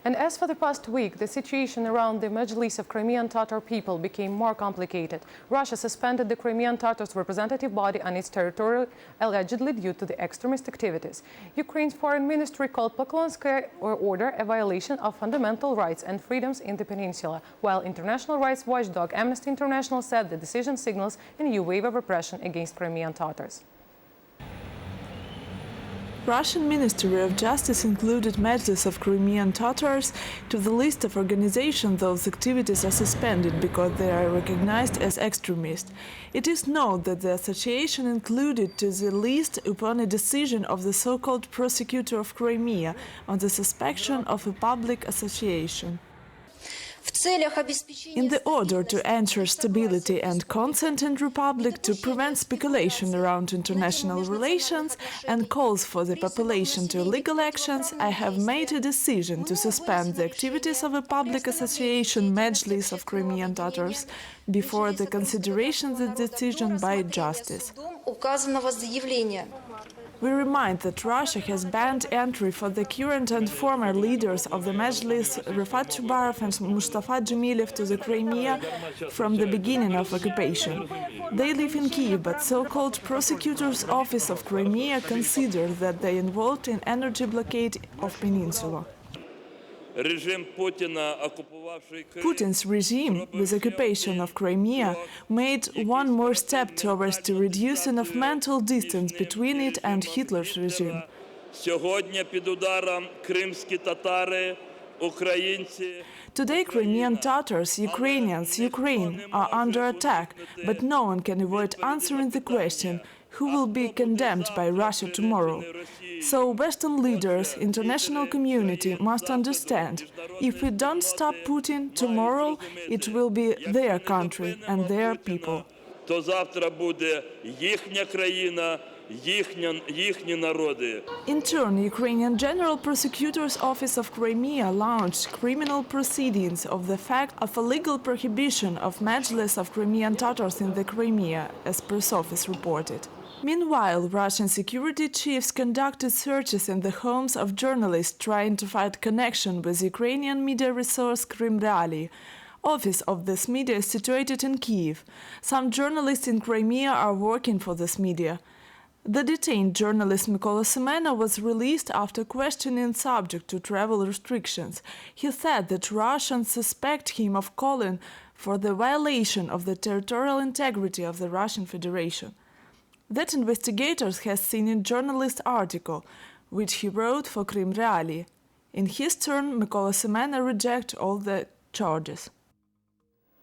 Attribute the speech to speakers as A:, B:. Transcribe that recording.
A: And as for the past week, the situation around the Mejlis of Crimean Tatar people became more complicated. Russia suspended the Crimean Tatars representative body on its territory, allegedly due to the extremist activities. Ukraine's foreign ministry called Poklonskaya order a violation of fundamental rights and freedoms in the peninsula, while international rights watchdog Amnesty International said the decision signals a new wave of repression against Crimean Tatars.
B: Russian Ministry of Justice included Mejlis of Crimean Tatars to the list of organizations those activities are suspended because they are recognized as extremist. It is known that the association included to the list upon a decision of the so-called prosecutor of Crimea on the suspicion of a public association. In the order to ensure stability and consent in the Republic, to prevent speculation around international relations and calls for the population to legal actions, I have made a decision to suspend the activities of a public association Mejlis of Crimean Tatars before the consideration of the decision by justice. We remind that Russia has banned entry for the current and former leaders of the Mejlis, Rafat Chubarov and Mustafa Djemilev, to the Crimea from the beginning of occupation. They live in Kyiv, but so-called prosecutor's office of Crimea considers that they involved in energy blockade of peninsula. Putin's regime, with occupation of Crimea, made one more step towards the reducing of mental distance between it and Hitler's regime. Today, Crimean Tatars, Ukrainians, Ukraine are under attack, but no one can avoid answering the question, who will be condemned by Russia tomorrow? So Western leaders, international community must understand, if we don't stop Putin, tomorrow it will be their country and their people. In turn, Ukrainian General Prosecutor's Office of Crimea launched criminal proceedings of the fact of a legal prohibition of Mejlis of Crimean Tatars in the Crimea, as press office reported. Meanwhile, Russian security chiefs conducted searches in the homes of journalists trying to find connection with Ukrainian media resource Krym-Reali. Office of this media is situated in Kyiv. Some journalists in Crimea are working for this media. The detained journalist Mykola Semena was released after questioning subject to travel restrictions. He said that Russians suspect him of calling for the violation of the territorial integrity of the Russian Federation. That investigators has seen in journalist article, which he wrote for Krym-Reali. In his turn, Mykola Semena rejected all the charges.